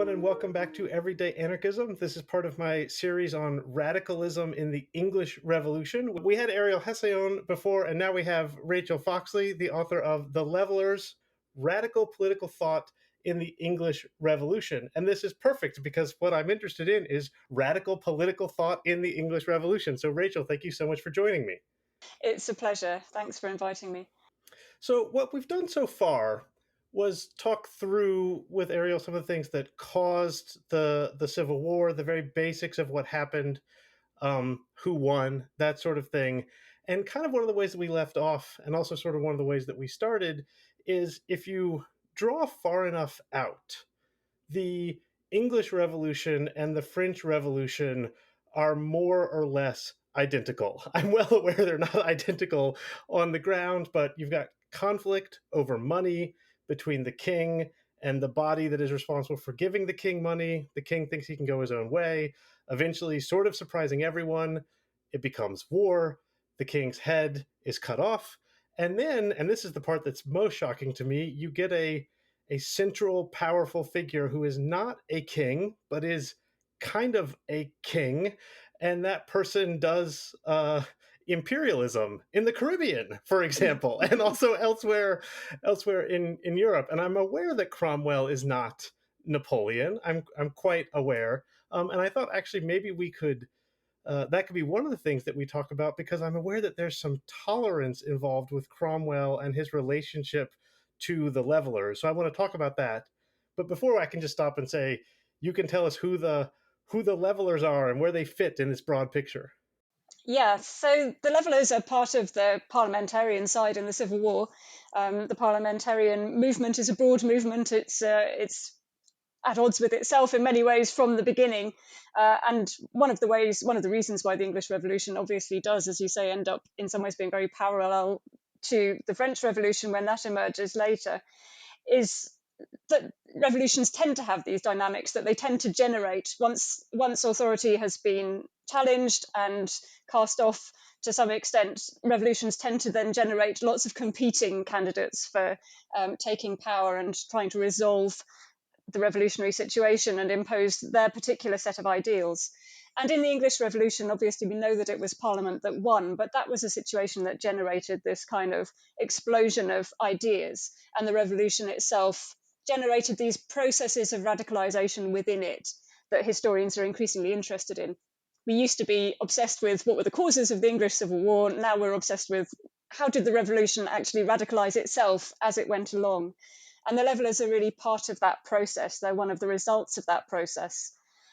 everyone, and welcome back to Everyday Anarchism. This is part of my series on radicalism in the English Revolution. We had Ariel Hession before, and now we have Rachel Foxley, the author of The Levelers, Radical Political Thought in the English Revolution. And this is perfect because what I'm interested in is radical political thought in the English Revolution. So, Rachel, thank you so much for joining me. It's a pleasure. Thanks for inviting me. So, what we've done so far was talk through with Ariel some of the things that caused the Civil War, the very basics of what happened, who won, that sort of thing. And kind of one of the ways that we left off, and also sort of one of the ways that we started, is if you draw far enough out, the English Revolution and the French Revolution are more or less identical. I'm well aware they're not identical on the ground, but you've got conflict over money between the king and the body that is responsible for giving the king money. The king thinks he can go his own way. Eventually, sort of surprising everyone, it becomes war. The king's head is cut off. And then, and this is the part that's most shocking to me, you get a central, powerful figure who is not a king, but is kind of a king. And that person does imperialism in the Caribbean, for example, and also elsewhere in Europe. And I'm aware that Cromwell is not Napoleon. I'm quite aware. And I thought actually maybe we could that could be one of the things that we talk about, because I'm aware that there's some tolerance involved with Cromwell and his relationship to the levelers. So I want to talk about that. But before, I can just stop and say, you can tell us who the levelers are and where they fit in this broad picture. Yeah, so the Levellers are part of the parliamentarian side in the Civil War. The parliamentarian movement is a broad movement. It's at odds with itself in many ways from the beginning. And one of the reasons why the English Revolution obviously does, as you say, end up in some ways being very parallel to the French Revolution when that emerges later, is that revolutions tend to have these dynamics that they tend to generate once authority has been challenged and cast off to some extent. Revolutions tend to then generate lots of competing candidates for taking power and trying to resolve the revolutionary situation and impose their particular set of ideals. And in the English Revolution, obviously, we know that it was Parliament that won, but that was a situation that generated this kind of explosion of ideas. And the revolution itself generated these processes of radicalization within it that historians are increasingly interested in. We used to be obsessed with what were the causes of the English Civil War. Now we're obsessed with how did the revolution actually radicalize itself as it went along. And the levelers are really part of that process. They're one of the results of that process.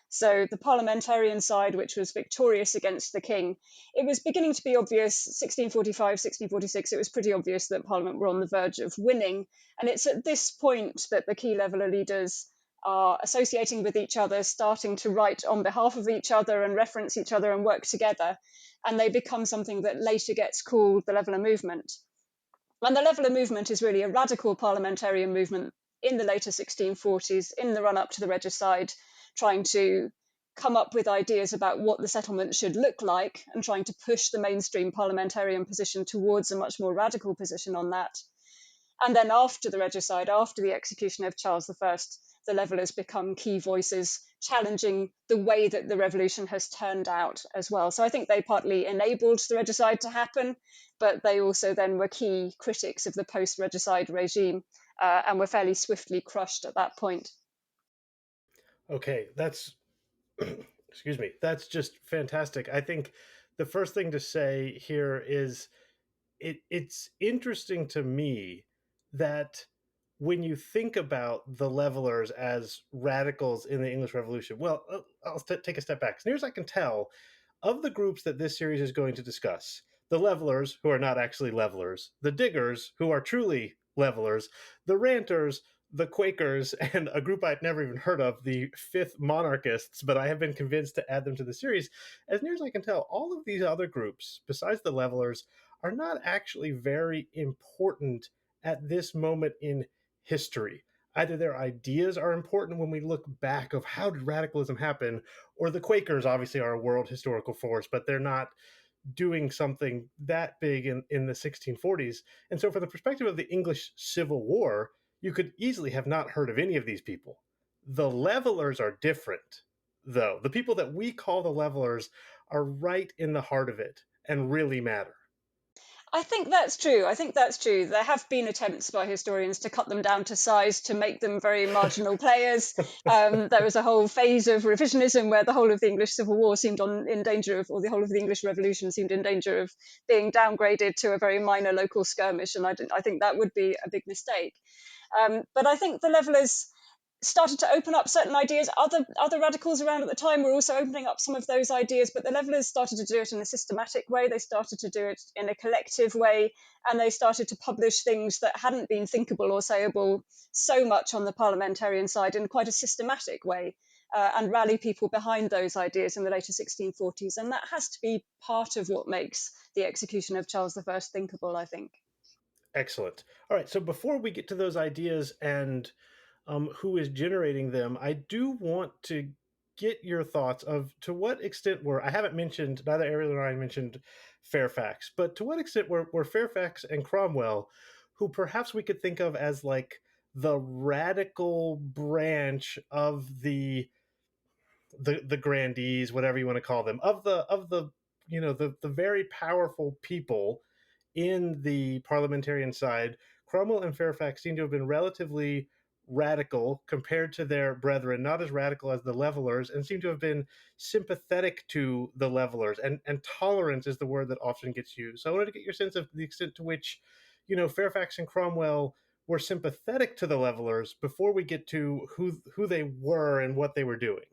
So the parliamentarian side, which was victorious against the king, it was beginning to be obvious, 1645, 1646, it was pretty obvious that Parliament were on the verge of winning. And it's at this point that the key leveller leaders are associating with each other, starting to write on behalf of each other and reference each other and work together. And they become something that later gets called the leveller movement. And the leveller movement is really a radical parliamentarian movement in the later 1640s, in the run-up to the regicide, trying to come up with ideas about what the settlement should look like and trying to push the mainstream parliamentarian position towards a much more radical position on that. And then after the regicide, after the execution of Charles I, the levellers become key voices challenging the way that the revolution has turned out as well. So I think they partly enabled the regicide to happen, but they also then were key critics of the post-regicide regime and were fairly swiftly crushed at that point. Okay, that's excuse me, that's just fantastic. I think the first thing to say here is it's interesting to me that when you think about the levelers as radicals in the English Revolution, well, I'll take a step back. As near as I can tell, of the groups that this series is going to discuss, the levelers, who are not actually levelers, the diggers, who are truly levelers, the ranters, the Quakers, and a group I'd never even heard of, the Fifth Monarchists, but I have been convinced to add them to the series. As near as I can tell, all of these other groups, besides the levelers, are not actually very important at this moment in history. Either their ideas are important when we look back of how did radicalism happen, or the Quakers obviously are a world historical force, but they're not doing something that big in the 1640s. And so from the perspective of the English Civil War, you could easily have not heard of any of these people. The levelers are different, though. The people that we call the levelers are right in the heart of it and really matter. I think that's true. I think that's true. There have been attempts by historians to cut them down to size, to make them very marginal players. There was a whole phase of revisionism where the whole of the English Civil War seemed in danger of, or the whole of the English Revolution seemed in danger of being downgraded to a very minor local skirmish, and I think that would be a big mistake. But I think the Levellers started to open up certain ideas. Other radicals around at the time were also opening up some of those ideas, but the Levellers started to do it in a systematic way. They started to do it in a collective way, and they started to publish things that hadn't been thinkable or sayable so much on the parliamentarian side in quite a systematic way, and rally people behind those ideas in the later 1640s. And that has to be part of what makes the execution of Charles I thinkable, I think. Excellent. All right. So before we get to those ideas and who is generating them, I do want to get your thoughts of to what extent were, I haven't mentioned, neither Ariel nor I mentioned Fairfax, but to what extent were Fairfax and Cromwell, who perhaps we could think of as like the radical branch of the grandees, whatever you want to call them, of the the very powerful people in the parliamentarian side. Cromwell and Fairfax seem to have been relatively radical compared to their brethren, not as radical as the levelers, and seem to have been sympathetic to the levelers. And tolerance is the word that often gets used. So I wanted to get your sense of the extent to which, Fairfax and Cromwell were sympathetic to the levelers before we get to who they were and what they were doing.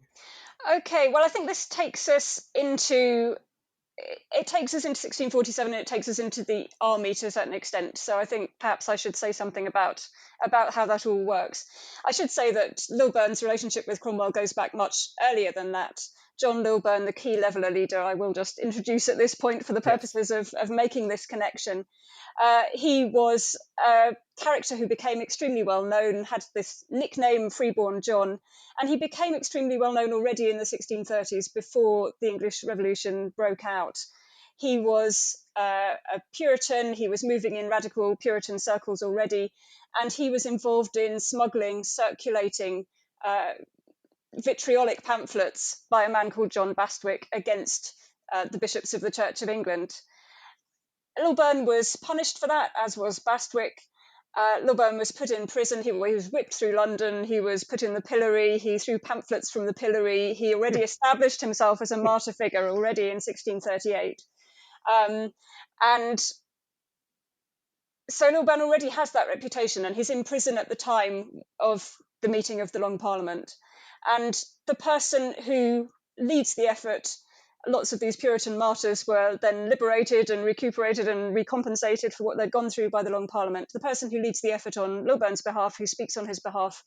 Okay, well, I think this takes us into 1647, and it takes us into the army to a certain extent. So I think perhaps I should say something about how that all works. I should say that Lilburn's relationship with Cromwell goes back much earlier than that. John Lilburn, the key leveller leader, I will just introduce at this point for the Yes. purposes of making this connection. He was a character who became extremely well known, had this nickname Freeborn John, and he became extremely well known already in the 1630s before the English Revolution broke out. He was a Puritan, he was moving in radical Puritan circles already, and he was involved in smuggling, circulating vitriolic pamphlets by a man called John Bastwick against the bishops of the Church of England. Lilburn was punished for that, as was Bastwick. Lilburn was put in prison. He was whipped through London. He was put in the pillory. He threw pamphlets from the pillory. He already established himself as a martyr figure already in 1638. And so Lilburn already has that reputation, and he's in prison at the time of the meeting of the Long Parliament. And the person who leads the effort, lots of these Puritan martyrs were then liberated and recuperated and recompensated for what they'd gone through by the Long Parliament. The person who leads the effort on Lilburn's behalf, who speaks on his behalf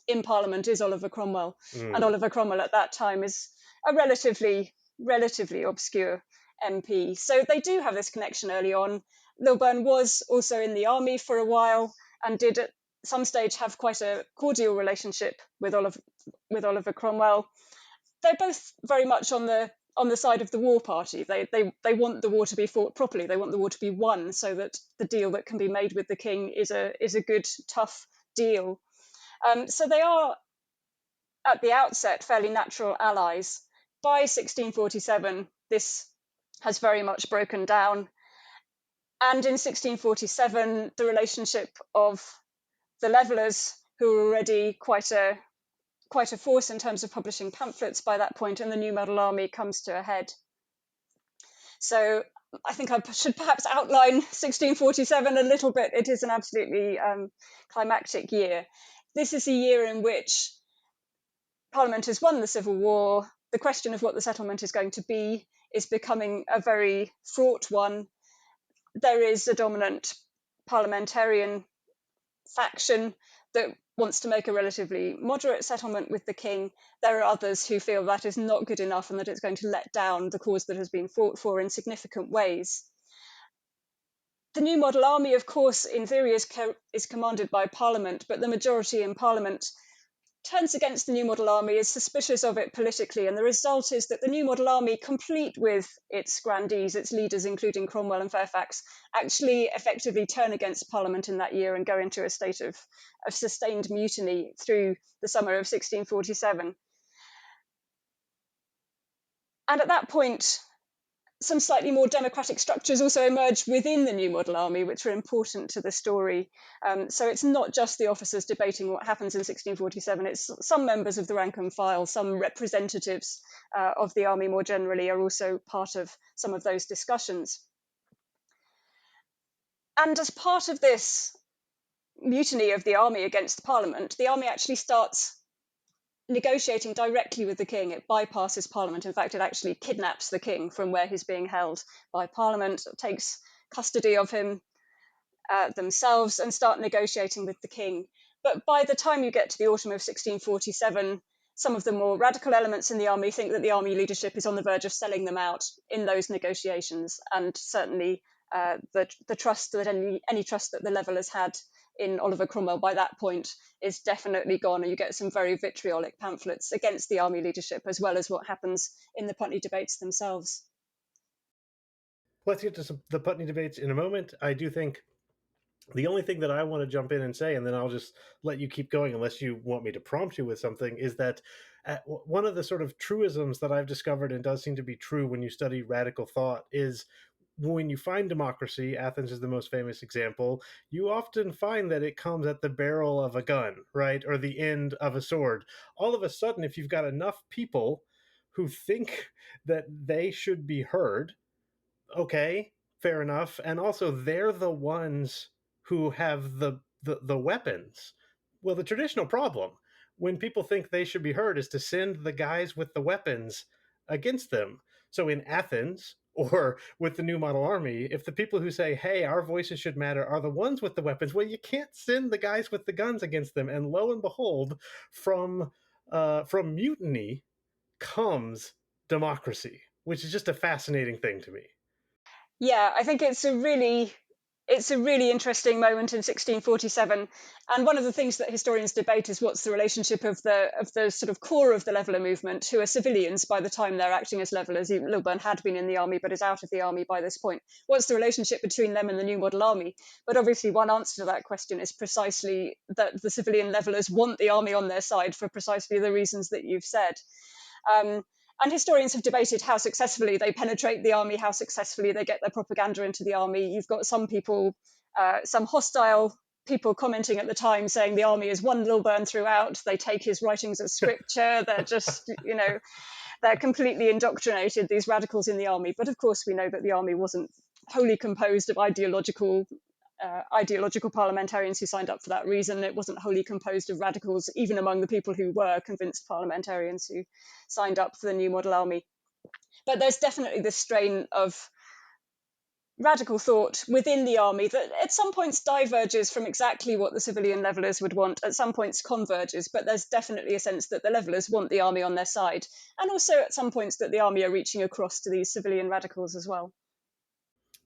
in Parliament, is Oliver Cromwell. And Mm. Oliver Cromwell at that time is a relatively obscure MP. So they do have this connection early on. Lilburn was also in the army for a while and did at some stage have quite a cordial relationship with Oliver Cromwell. They're both very much on the side of the war party. They want the war to be fought properly. They want the war to be won, so that the deal that can be made with the king is a good, tough deal. So they are at the outset fairly natural allies. By 1647, this has very much broken down. And in 1647, the relationship of the Levellers, who were already quite a force in terms of publishing pamphlets by that point, and the New Model Army comes to a head. So I think I should perhaps outline 1647 a little bit. It is an absolutely climactic year. This is a year in which Parliament has won the Civil War. The question of what the settlement is going to be is becoming a very fraught one. There is a dominant parliamentarian faction that wants to make a relatively moderate settlement with the king. There are others who feel that is not good enough and that it's going to let down the cause that has been fought for in significant ways. The New Model Army, of course, in theory is commanded by Parliament, but the majority in Parliament turns against the New Model Army, is suspicious of it politically, and the result is that the New Model Army, complete with its grandees, its leaders, including Cromwell and Fairfax, actually effectively turn against Parliament in that year and go into a state of sustained mutiny through the summer of 1647. And at that point, some slightly more democratic structures also emerged within the New Model Army, which were important to the story. So it's not just the officers debating what happens in 1647, it's some members of the rank and file, some representatives of the army more generally are also part of some of those discussions. And as part of this mutiny of the army against Parliament, the army actually starts negotiating directly with the king. It bypasses Parliament. In fact, it actually kidnaps the king from where he's being held by Parliament, takes custody of him themselves, and start negotiating with the king. But by the time you get to the autumn of 1647, some of the more radical elements in the army think that the army leadership is on the verge of selling them out in those negotiations, and certainly the trust that any trust that the Levellers had in Oliver Cromwell by that point is definitely gone, and you get some very vitriolic pamphlets against the army leadership, as well as what happens in the Putney debates themselves. Let's get to the Putney debates in a moment. I do think the only thing that I want to jump in and say, and then I'll just let you keep going unless you want me to prompt you with something, is that one of the sort of truisms that I've discovered and does seem to be true when you study radical thought is when you find democracy, Athens is the most famous example, you often find that it comes at the barrel of a gun, right? Or the end of a sword. All of a sudden, if you've got enough people who think that they should be heard, okay, fair enough. And also, they're the ones who have the weapons. Well, the traditional problem when people think they should be heard is to send the guys with the weapons against them. So in Athens or with the New Model Army, if the people who say, hey, our voices should matter are the ones with the weapons, well, you can't send the guys with the guns against them. And lo and behold, from mutiny comes democracy, which is just a fascinating thing to me. Yeah, I think it's a really interesting moment in 1647, and one of the things that historians debate is what's the relationship of the sort of core of the Leveller movement, who are civilians by the time they're acting as Levellers. Lilburne had been in the army but is out of the army by this point. What's the relationship between them and the New Model Army? But obviously one answer to that question is precisely that the civilian Levellers want the army on their side for precisely the reasons that you've said. And historians have debated how successfully they penetrate the army, how successfully they get their propaganda into the army. You've got some people, some hostile people commenting at the time saying the army is one Lilburne throughout. They take his writings as scripture. They're just, they're completely indoctrinated, these radicals in the army. But of course, we know that the army wasn't wholly composed of ideological parliamentarians who signed up for that reason. It wasn't wholly composed of radicals, even among the people who were convinced parliamentarians who signed up for the New Model Army. But there's definitely this strain of radical thought within the army that at some points diverges from exactly what the civilian Levellers would want, at some points converges, but there's definitely a sense that the Levellers want the army on their side, and also at some points that the army are reaching across to these civilian radicals as well.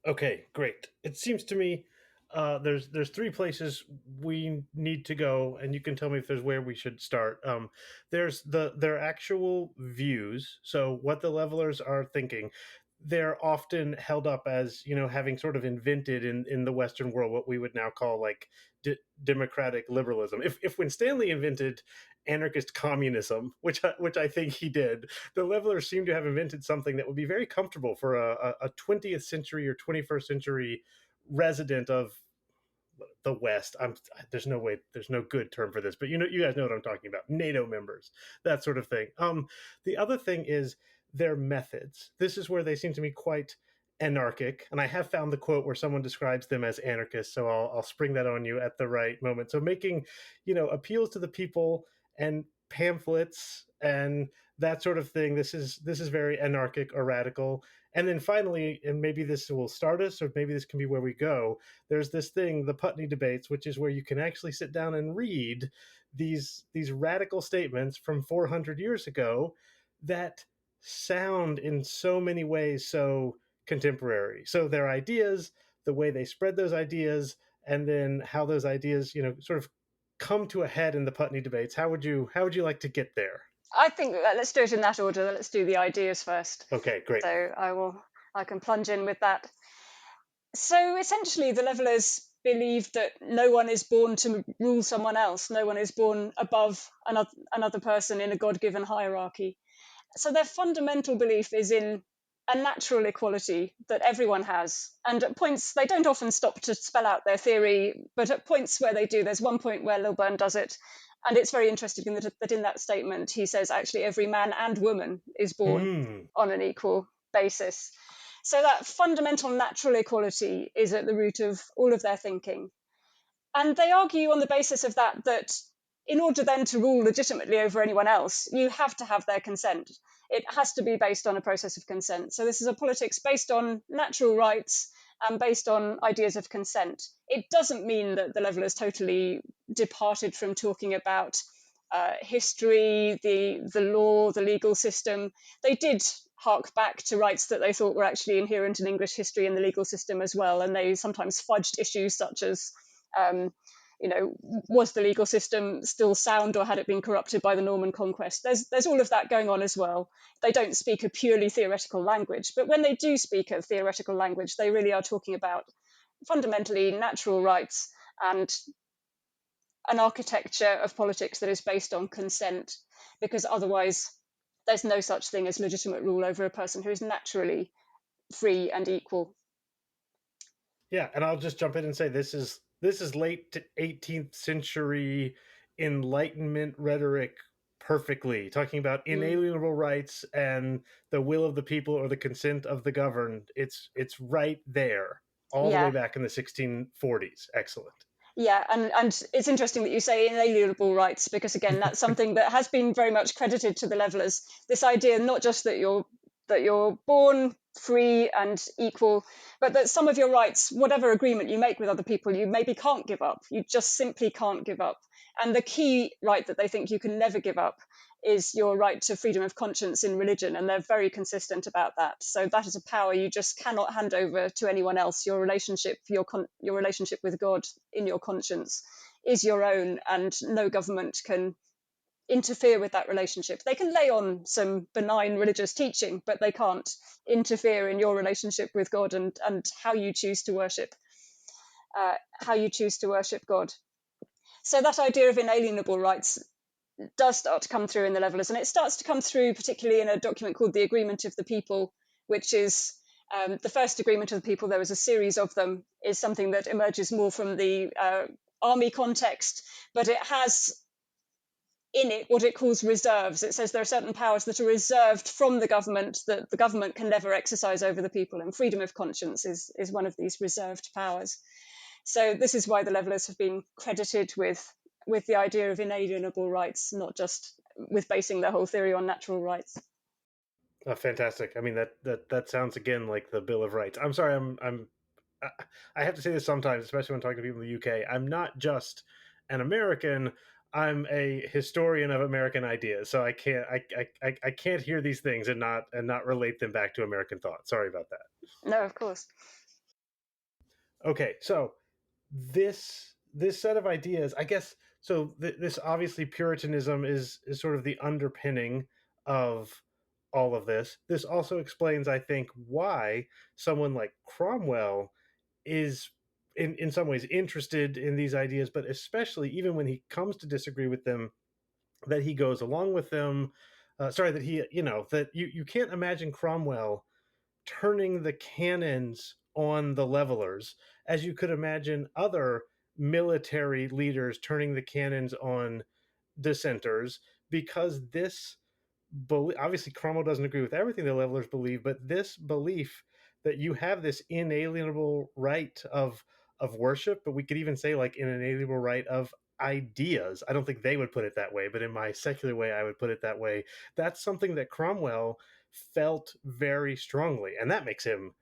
Okay, great. It seems to me there's three places we need to go, and you can tell me if there's where we should start. There's their actual views, so what the Levelers are thinking. They're often held up as having sort of invented in the Western world what we would now call like democratic liberalism. If when Stanley invented anarchist communism, which I think he did, the Levelers seem to have invented something that would be very comfortable for a 20th century or 21st century resident of the West. There's no good term for this, but you guys know what I'm talking about. NATO members, that sort of thing. The other thing is their methods. This is where they seem to me quite anarchic, and I have found the quote where someone describes them as anarchists, so I'll spring that on you at the right moment. So making appeals to the people and pamphlets and that sort of thing. This is very anarchic or radical. And then finally, and maybe this will start us, or maybe this can be where we go, there's this thing, the Putney debates, which is where you can actually sit down and read these radical statements from 400 years ago that sound in so many ways so contemporary. So their ideas, the way they spread those ideas, and then how those ideas, sort of come to a head in the Putney debates? How would you like to get there? I think let's do it in that order. Let's do the ideas first. Okay, great. So I can plunge in with that. So essentially, the levelers believe that no one is born to rule someone else. No one is born above another person in a God-given hierarchy. So their fundamental belief is in a natural equality that everyone has. And at points, they don't often stop to spell out their theory, but at points where they do, there's one point where Lilburne does it. And it's very interesting that in that statement, he says actually every man and woman is born Hmm. on an equal basis. So that fundamental natural equality is at the root of all of their thinking. And they argue on the basis of that in order then to rule legitimately over anyone else, you have to have their consent. It has to be based on a process of consent. So this is a politics based on natural rights and based on ideas of consent. It doesn't mean that the levelers totally departed from talking about history, the law, the legal system. They did hark back to rights that they thought were actually inherent in English history and the legal system as well, and they sometimes fudged issues such as um, was the legal system still sound or had it been corrupted by the Norman conquest? There's all of that going on as well. They don't speak a purely theoretical language, but when they do speak a theoretical language, they really are talking about fundamentally natural rights and an architecture of politics that is based on consent, because otherwise there's no such thing as legitimate rule over a person who is naturally free and equal. Yeah, and I'll just jump in and say this is late 18th century Enlightenment rhetoric perfectly, talking about Mm. inalienable rights and the will of the people or the consent of the governed. It's right there, all the way Yeah, back in the 1640s. Excellent. yeah, and it's interesting that you say inalienable rights, because again, that's something that has been very much credited to the levelers. This idea not just that you're born free and equal, but that some of your rights, whatever agreement you make with other people, you maybe can't give up. You just simply can't give up. And the key right that they think you can never give up is your right to freedom of conscience in religion, and they're very consistent about that. So that is a power you just cannot hand over to anyone else. Your relationship, your relationship with God in your conscience is your own, and no government can interfere with that relationship. They can lay on some benign religious teaching, but they can't interfere in your relationship with God and how you choose to worship, God. So that idea of inalienable rights does start to come through in the levelers, and it starts to come through particularly in a document called the Agreement of the People, which is the first agreement of the people. There was a series of them, is something that emerges more from the army context, but it has in it what it calls reserves. It says there are certain powers that are reserved from the government that the government can never exercise over the people, and freedom of conscience is one of these reserved powers. So this is why the levelers have been credited with the idea of inalienable rights, not just with basing their whole theory on natural rights. Fantastic. I mean that sounds again like the Bill of Rights. I'm sorry. I have to say this sometimes, especially when talking to people in the UK. I'm not just an American. I'm a historian of American ideas, so I can't hear these things and not relate them back to American thought. Sorry about that. No, of course. Okay, so this set of ideas, I guess. So this obviously Puritanism is sort of the underpinning of all of this. This also explains, I think, why someone like Cromwell is in some ways interested in these ideas, but especially even when he comes to disagree with them, that he goes along with them. Sorry, that he, that you can't imagine Cromwell turning the cannons on the levelers as you could imagine other military leaders turning the cannons on dissenters, because this obviously Cromwell doesn't agree with everything the levelers believe, but this belief that you have this inalienable right of worship, but we could even say like an inalienable right of ideas. I don't think they would put it that way, but in my secular way I would put it that way. That's something that Cromwell felt very strongly, and that makes him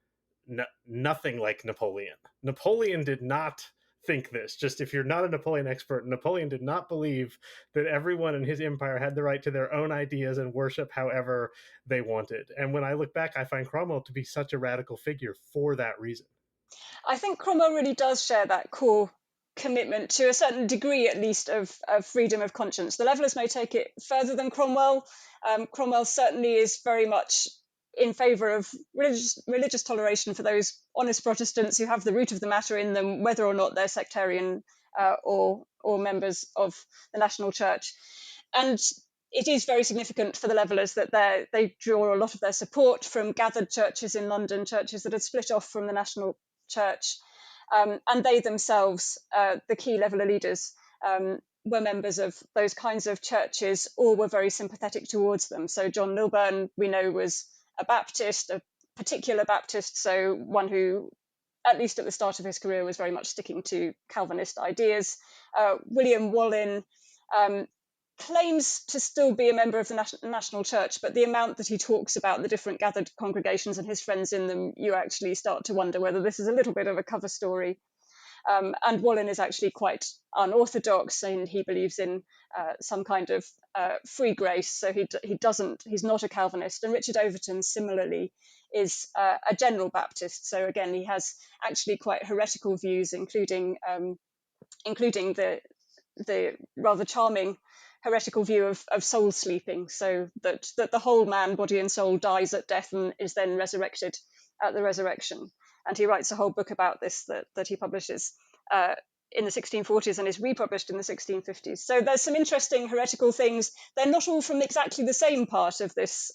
nothing like Napoleon. Napoleon did not think this. Just if you're not a Napoleon expert, Napoleon did not believe that everyone in his empire had the right to their own ideas and worship however they wanted. And when I look back, I find Cromwell to be such a radical figure for that reason. I think Cromwell really does share that core commitment to a certain degree, at least, of freedom of conscience. The Levellers may take it further than Cromwell. Cromwell certainly is very much in favour of religious toleration for those honest Protestants who have the root of the matter in them, whether or not they're sectarian or members of the national church. And it is very significant for the Levellers that they draw a lot of their support from gathered churches in London, churches that had split off from the national church. And they themselves, the key Leveller leaders, were members of those kinds of churches or were very sympathetic towards them. So John Milburn, we know, was a Baptist, a particular Baptist, so one who, at least at the start of his career, was very much sticking to Calvinist ideas. William Wallin claims to still be a member of the national church, but the amount that he talks about the different gathered congregations and his friends in them, you actually start to wonder whether this is a little bit of a cover story. And Wallin is actually quite unorthodox, and he believes in some kind of free grace. So he's not a Calvinist. And Richard Overton, similarly, is a general Baptist. So again, he has actually quite heretical views, including the rather charming heretical view of soul sleeping, so that the whole man, body and soul, dies at death and is then resurrected at the resurrection. And he writes a whole book about this that he publishes in the 1640s and is republished in the 1650s. So there's some interesting heretical things. They're not all from exactly the same part of this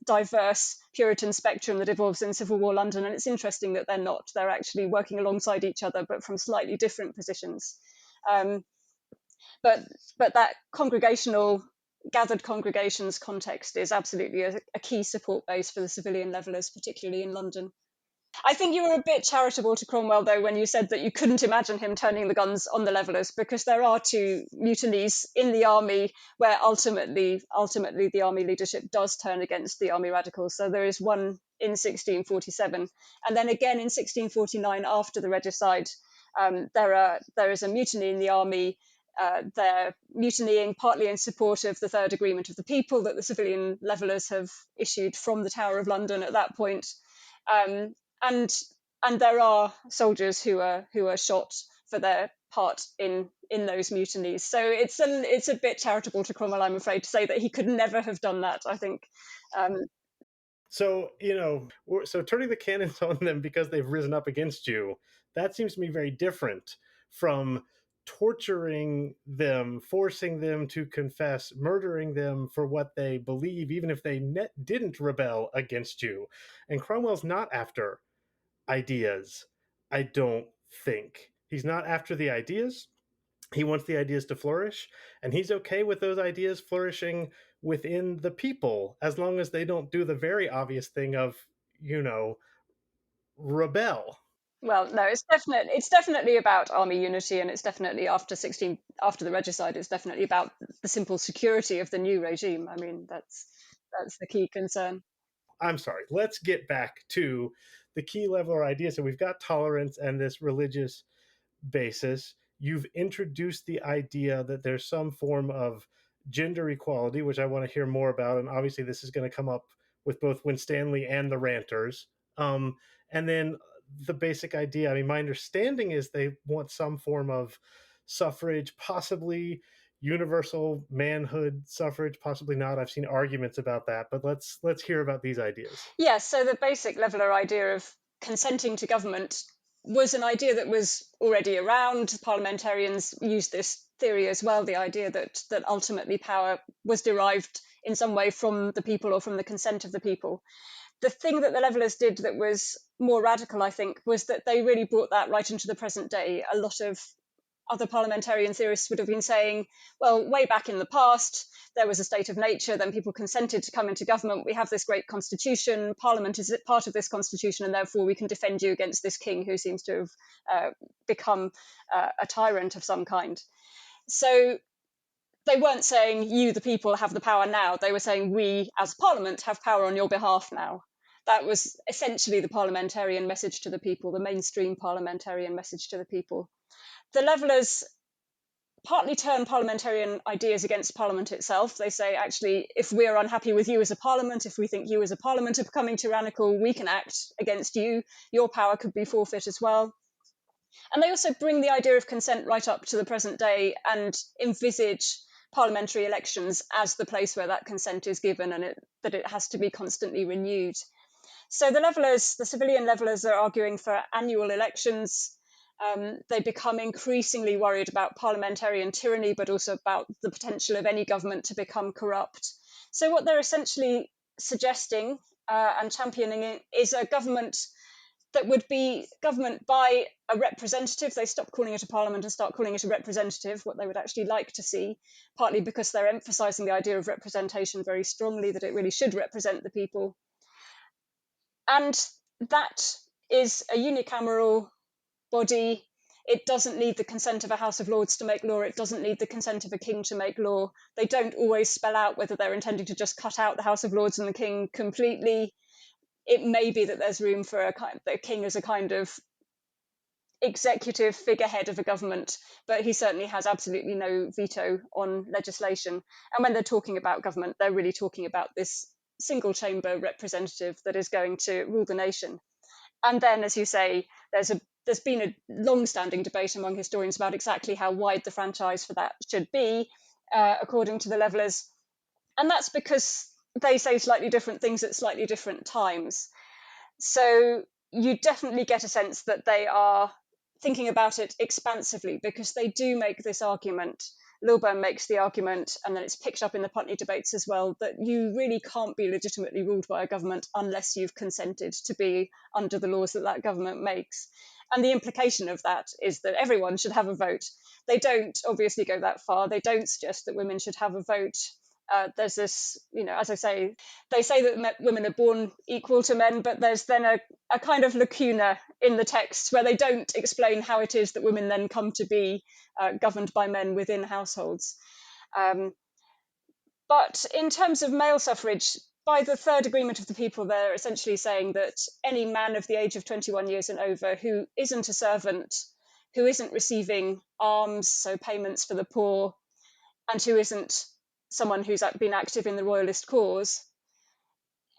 diverse Puritan spectrum that evolves in Civil War London, and it's interesting that they're not. They're actually working alongside each other, but from slightly different positions. But that congregational, gathered congregations context is absolutely a key support base for the civilian Levellers, particularly in London. I think you were a bit charitable to Cromwell, though, when you said that you couldn't imagine him turning the guns on the Levellers, because there are two mutinies in the army where ultimately the army leadership does turn against the army radicals. So there is one in 1647, and then again in 1649 after the regicide. There is a mutiny in the army. They're mutinying partly in support of the Third Agreement of the People that the civilian Levellers have issued from the Tower of London at that point. And there are soldiers who are shot for their part in those mutinies. So it's a bit charitable to Cromwell, I'm afraid, to say that he could never have done that, I think. So, so turning the cannons on them because they've risen up against you, that seems to me very different from torturing them, forcing them to confess, murdering them for what they believe, even if they didn't rebel against you. And Cromwell's not after ideas, I don't think. He's not after the ideas. He wants the ideas to flourish, and he's okay with those ideas flourishing within the people as long as they don't do the very obvious thing of, rebel. Well, no, it's definitely about army unity, and it's definitely after the regicide, it's definitely about the simple security of the new regime. I mean, that's the key concern. I'm sorry. Let's get back to the key Leveller idea. So we've got tolerance and this religious basis. You've introduced the idea that there's some form of gender equality, which I want to hear more about. And obviously, this is going to come up with both Winstanley and the Ranters. And then the basic idea, I mean, my understanding is they want some form of suffrage, possibly universal manhood suffrage, possibly not. I've seen arguments about that, but let's hear about these ideas. Yes, so the basic Leveller idea of consenting to government was an idea that was already around. Parliamentarians used this theory as well, the idea that ultimately power was derived in some way from the people or from the consent of the people. The thing that the Levellers did that was more radical, I think, was that they really brought that right into the present day. A lot of other parliamentarian theorists would have been saying, well, way back in the past, there was a state of nature, then people consented to come into government. We have this great constitution. Parliament is part of this constitution, and therefore we can defend you against this king who seems to have become a tyrant of some kind. So they weren't saying you, the people, have the power now. They were saying we, as Parliament, have power on your behalf now. That was essentially the parliamentarian message to the people, the mainstream parliamentarian message to the people. The Levellers partly turn parliamentarian ideas against Parliament itself. They say, actually, if we're unhappy with you as a Parliament, if we think you as a Parliament are becoming tyrannical, we can act against you. Your power could be forfeit as well. And they also bring the idea of consent right up to the present day and envisage parliamentary elections as the place where that consent is given, and that it has to be constantly renewed. So the Levellers, the civilian Levellers, are arguing for annual elections. They become increasingly worried about parliamentarian tyranny, but also about the potential of any government to become corrupt. So what they're essentially suggesting and championing is a government that would be government by a representative. They stop calling it a parliament and start calling it a representative, what they would actually like to see, partly because they're emphasising the idea of representation very strongly, that it really should represent the people. And that is a unicameral body. It doesn't need the consent of a House of Lords to make law. It doesn't need the consent of a king to make law. They don't always spell out whether they're intending to just cut out the House of Lords and the king completely. It may be that there's room for the king as a kind of executive figurehead of a government, but he certainly has absolutely no veto on legislation. And when they're talking about government, they're really talking about this single chamber representative that is going to rule the nation. And then, as you say, there's been a long-standing debate among historians about exactly how wide the franchise for that should be, according to the Levellers. And that's because they say slightly different things at slightly different times. So you definitely get a sense that they are thinking about it expansively, because they do make this argument. Lilburne makes the argument, and then it's picked up in the Putney debates as well, that you really can't be legitimately ruled by a government unless you've consented to be under the laws that that government makes. And the implication of that is that everyone should have a vote. They don't obviously go that far. They don't suggest that women should have a vote. There's this, as I say, they say that women are born equal to men, but there's then a kind of lacuna in the text where they don't explain how it is that women then come to be governed by men within households. But in terms of male suffrage, by the third agreement of the people, they're essentially saying that any man of the age of 21 years and over who isn't a servant, who isn't receiving alms, so payments for the poor, and who isn't someone who's been active in the royalist cause,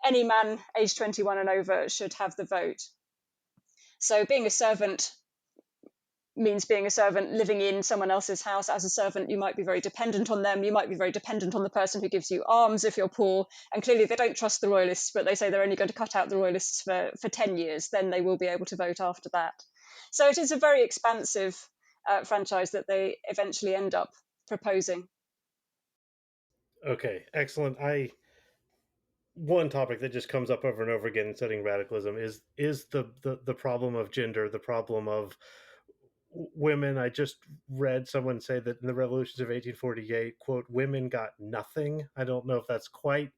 any man aged 21 and over should have the vote. So being a servant means being a servant, living in someone else's house as a servant. You might be very dependent on them. You might be very dependent on the person who gives you alms if you're poor. And clearly they don't trust the royalists, but they say they're only going to cut out the royalists for 10 years. Then they will be able to vote after that. So it is a very expansive franchise that they eventually end up proposing. Okay, excellent. I One topic that just comes up over and over again in studying radicalism is the problem of gender, the problem of women. I just read someone say that in the revolutions of 1848, quote, women got nothing. I don't know if that's quite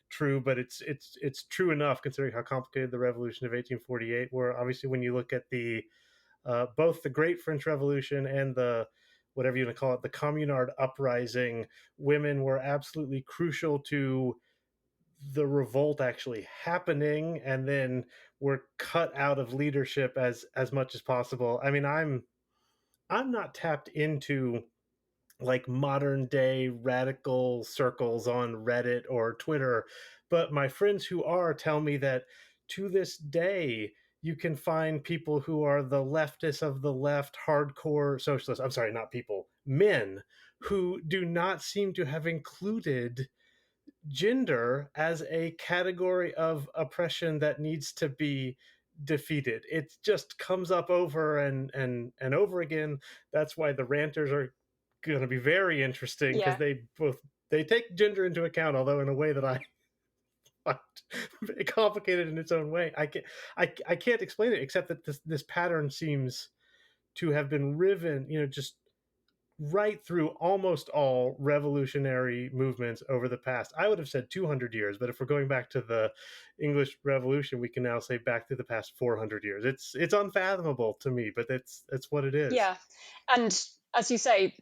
true, but it's true enough considering how complicated the revolution of 1848 were. Obviously, when you look at the both the Great French Revolution and the whatever you want to call it, the Communard uprising, women were absolutely crucial to the revolt actually happening, and then were cut out of leadership as much as possible. I mean, I'm not tapped into like modern day radical circles on Reddit or Twitter, but my friends who are tell me that to this day you can find people who are the leftists of the left, hardcore socialists. I'm sorry, not people, men who do not seem to have included gender as a category of oppression that needs to be defeated. It just comes up over and over again. That's why the ranters are going to be very interesting, because Yeah. they take gender into account, although in a way that I find very complicated in its own way. I can't explain it except that this pattern seems to have been riven, just right through almost all revolutionary movements over the past, I would have said 200 years, but if we're going back to the English Revolution, we can now say back to the past 400 years. It's unfathomable to me, but it's what it is. Yeah. And as you say,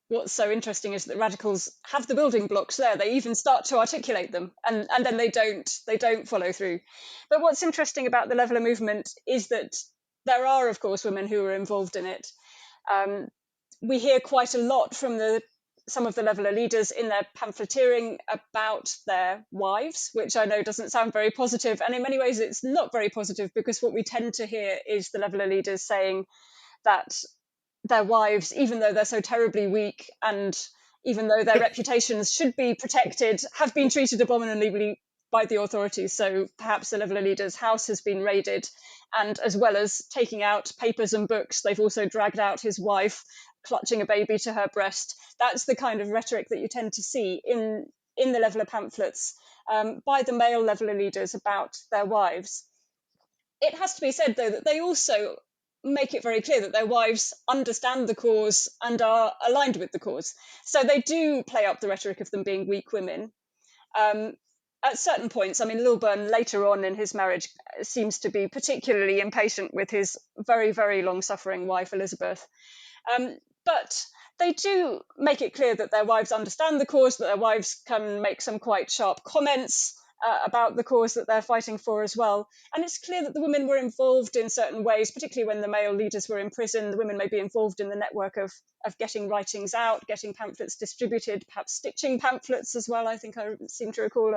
what's so interesting is that radicals have the building blocks there. They even start to articulate them, and then they don't follow through. But what's interesting about the Leveller movement is that there are, of course, women who are involved in it. We hear quite a lot from some of the Leveller leaders in their pamphleteering about their wives, which I know doesn't sound very positive. And in many ways, it's not very positive, because what we tend to hear is the Leveller leaders saying that their wives, even though they're so terribly weak and even though their reputations should be protected, have been treated abominably by the authorities. So perhaps the Leveller leader's house has been raided, and as well as taking out papers and books, they've also dragged out his wife, clutching a baby to her breast. That's the kind of rhetoric that you tend to see in the Leveller pamphlets by the male Leveller leaders about their wives. It has to be said, though, that they also make it very clear that their wives understand the cause and are aligned with the cause. So they do play up the rhetoric of them being weak women. At certain points, I mean, Lilburne later on in his marriage seems to be particularly impatient with his very, very long-suffering wife, Elizabeth. But they do make it clear that their wives understand the cause, that their wives can make some quite sharp comments about the cause that they're fighting for as well. And it's clear that the women were involved in certain ways, particularly when the male leaders were in prison. The women may be involved in the network of getting writings out, getting pamphlets distributed, perhaps stitching pamphlets as well. I think I seem to recall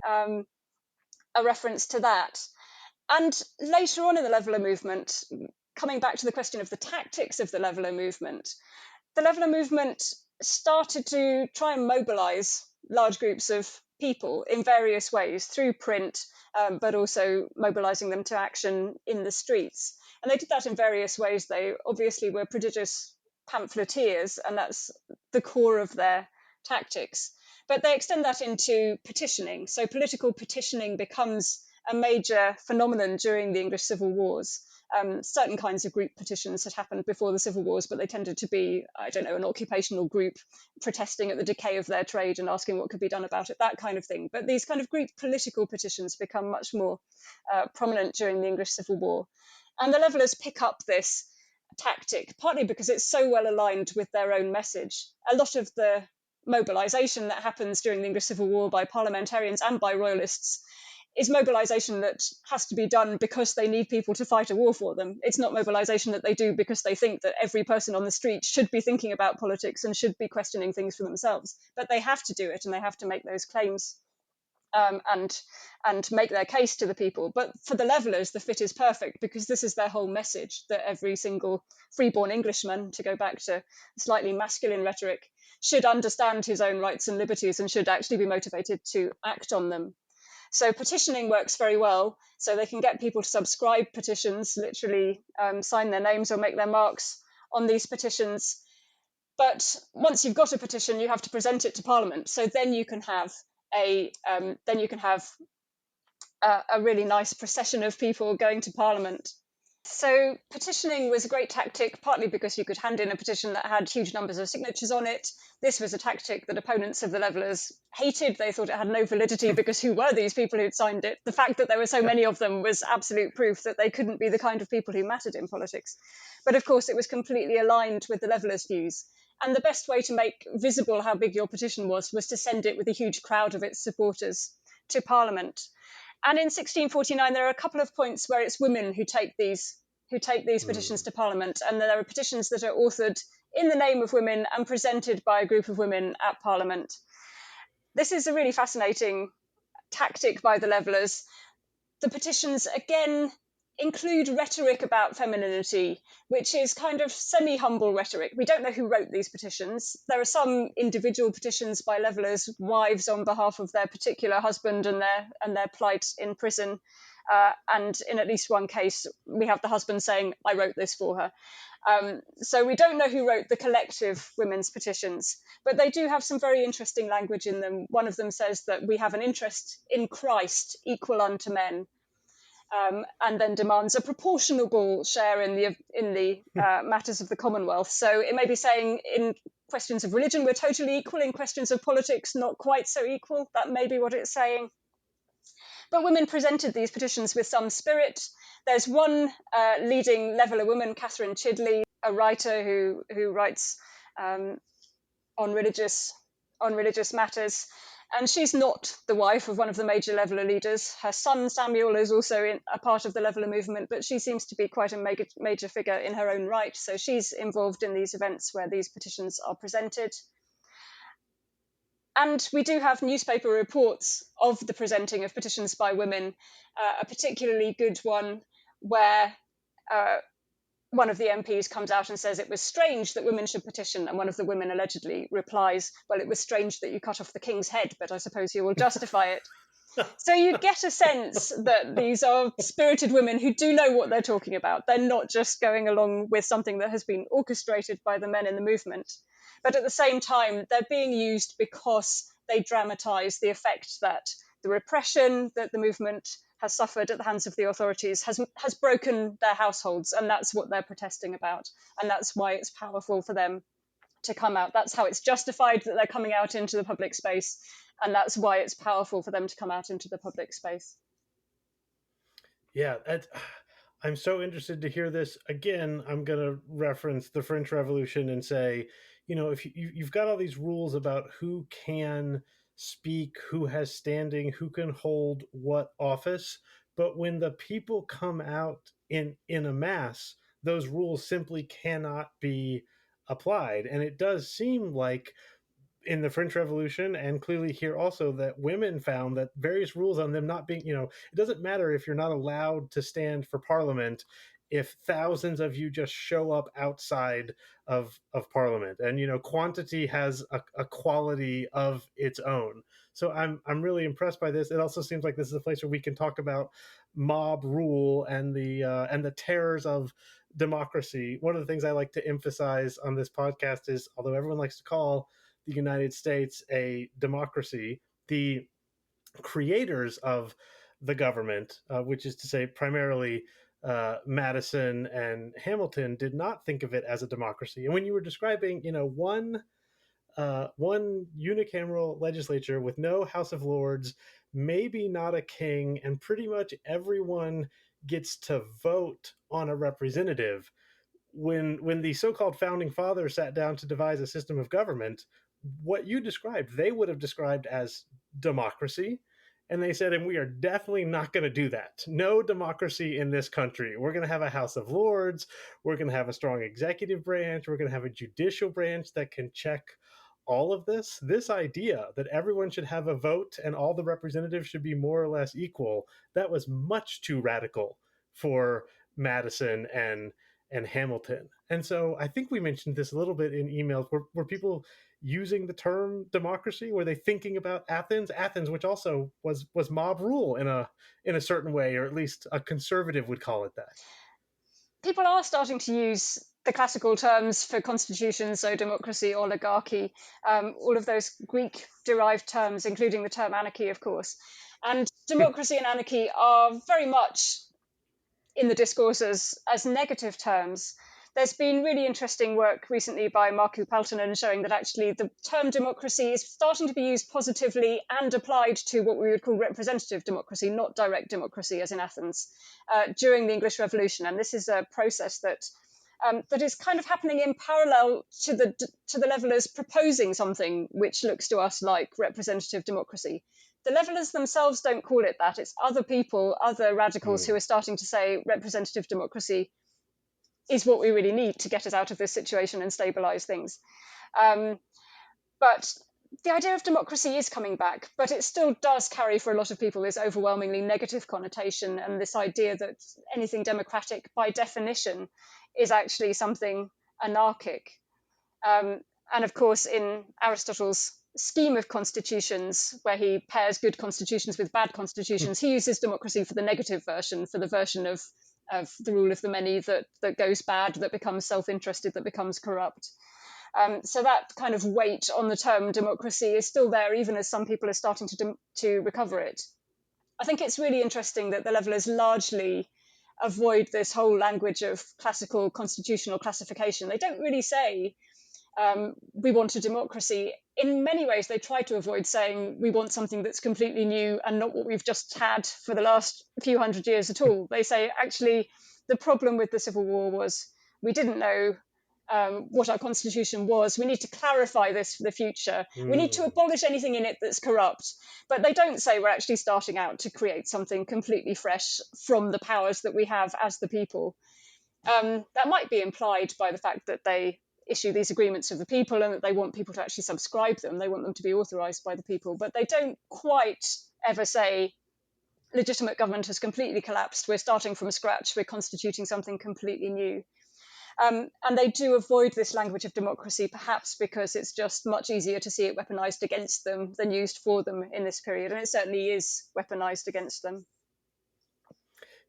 a reference to that. And later on in the Leveller movement, coming back to the question of the tactics of the Leveller movement started to try and mobilize large groups of people in various ways through print, but also mobilizing them to action in the streets. And they did that in various ways. They obviously were prodigious pamphleteers, and that's the core of their tactics. But they extend that into petitioning. So political petitioning becomes a major phenomenon during the English Civil Wars. Certain kinds of group petitions had happened before the Civil Wars, but they tended to be, I don't know, an occupational group protesting at the decay of their trade and asking what could be done about it, that kind of thing. But these kind of group political petitions become much more prominent during the English Civil War. And the Levellers pick up this tactic, partly because it's so well aligned with their own message. A lot of the mobilisation that happens during the English Civil War by parliamentarians and by royalists is mobilisation that has to be done because they need people to fight a war for them. It's not mobilisation that they do because they think that every person on the street should be thinking about politics and should be questioning things for themselves. But they have to do it, and they have to make those claims and make their case to the people. But for the Levellers, the fit is perfect because this is their whole message, that every single freeborn Englishman, to go back to slightly masculine rhetoric, should understand his own rights and liberties and should actually be motivated to act on them. So petitioning works very well. So they can get people to subscribe petitions, literally sign their names or make their marks on these petitions. But once you've got a petition, you have to present it to Parliament. So then you can have a really nice procession of people going to Parliament. So petitioning was a great tactic, partly because you could hand in a petition that had huge numbers of signatures on it. This was a tactic that opponents of the Levellers hated. They thought it had no validity because who were these people who'd signed it? The fact that there were so many of them was absolute proof that they couldn't be the kind of people who mattered in politics. But of course, it was completely aligned with the Levellers' views. And the best way to make visible how big your petition was to send it with a huge crowd of its supporters to Parliament. And in 1649, there are a couple of points where it's women who take these petitions to Parliament, and there are petitions that are authored in the name of women and presented by a group of women at Parliament. This is a really fascinating tactic by the Levellers. The petitions, again, include rhetoric about femininity, which is kind of semi-humble rhetoric. We don't know who wrote these petitions. There are some individual petitions by Levellers' wives on behalf of their particular husband and their plight in prison. And in at least one case, we have the husband saying, "I wrote this for her." So we don't know who wrote the collective women's petitions, but they do have some very interesting language in them. One of them says that we have an interest in Christ equal unto men. And then demands a proportionable share in the matters of the Commonwealth. So it may be saying in questions of religion we're totally equal, in questions of politics not quite so equal. That may be what it's saying. But women presented these petitions with some spirit. There's one leading Leveller woman, Catherine Chidley, a writer who writes on religious matters. And she's not the wife of one of the major Leveller leaders. Her son, Samuel, is also a part of the Leveller movement, but she seems to be quite a major figure in her own right. So she's involved in these events where these petitions are presented. And we do have newspaper reports of the presenting of petitions by women, a particularly good one where one of the MPs comes out and says it was strange that women should petition, and one of the women allegedly replies, well, it was strange that you cut off the king's head, but I suppose you will justify it. So you get a sense that these are spirited women who do know what they're talking about. They're not just going along with something that has been orchestrated by the men in the movement. But at the same time, they're being used because they dramatize the effect that the repression that the movement has suffered at the hands of the authorities has broken their households, and that's what they're protesting about, and that's why it's powerful for them to come out. That's how it's justified that they're coming out into the public space, and that's why it's powerful for them to come out into the public space. Yeah, I'm so interested to hear this. Again, I'm going to reference the French Revolution and say, if you've got all these rules about who can speak, who has standing, who can hold what office, but when the people come out in a mass, those rules simply cannot be applied. And it does seem like in the French Revolution, and clearly here also, that women found that various rules on them not being, it doesn't matter if you're not allowed to stand for parliament if thousands of you just show up outside of parliament. And quantity has a quality of its own. So I'm really impressed by this. It also seems like this is a place where we can talk about mob rule and the terrors of democracy. One of the things I like to emphasize on this podcast is, although everyone likes to call the United States a democracy, the creators of the government, which is to say primarily Madison and Hamilton, did not think of it as a democracy. And when you were describing, one unicameral legislature with no House of Lords, maybe not a king, and pretty much everyone gets to vote on a representative. When the so-called founding fathers sat down to devise a system of government, what you described, they would have described as democracy. And they said, and we are definitely not going to do that. No democracy in this country. We're going to have a House of Lords. We're going to have a strong executive branch. We're going to have a judicial branch that can check all of this. This idea that everyone should have a vote and all the representatives should be more or less equal, that was much too radical for Madison and Hamilton. And so I think we mentioned this a little bit in emails. Were people using the term democracy? Were they thinking about Athens, which also was mob rule in a certain way, or at least a conservative would call it that? People are starting to use the classical terms for constitution, so democracy, oligarchy, all of those Greek-derived terms, including the term anarchy, of course. And democracy and anarchy are very much in the discourse as negative terms. There's been really interesting work recently by Markku Peltonen showing that actually the term democracy is starting to be used positively and applied to what we would call representative democracy, not direct democracy as in Athens, during the English Revolution. And this is a process that is kind of happening in parallel to the levelers proposing something which looks to us like representative democracy. The levelers themselves don't call it that. It's other people, other radicals who are starting to say representative democracy is what we really need to get us out of this situation and stabilize things. But the idea of democracy is coming back, but it still does carry for a lot of people this overwhelmingly negative connotation, and this idea that anything democratic by definition is actually something anarchic. And of course, in Aristotle's scheme of constitutions, where he pairs good constitutions with bad constitutions, he uses democracy for the negative version, for the version of the rule of the many that goes bad, that becomes self-interested, that becomes corrupt. So that kind of weight on the term democracy is still there, even as some people are starting to recover it. I think it's really interesting that the levelers largely avoid this whole language of classical constitutional classification. They don't really say, we want a democracy. In many ways, they try to avoid saying we want something that's completely new and not what we've just had for the last few hundred years at all. They say, actually, the problem with the Civil War was we didn't know what our constitution was. We need to clarify this for the future. We need to abolish anything in it that's corrupt. But they don't say we're actually starting out to create something completely fresh from the powers that we have as the people. That might be implied by the fact that they issue these agreements of the people and that they want people to actually subscribe them. They want them to be authorized by the people, but they don't quite ever say legitimate government has completely collapsed. We're starting from scratch. We're constituting something completely new. And they do avoid this language of democracy, perhaps because it's just much easier to see it weaponized against them than used for them in this period. And it certainly is weaponized against them.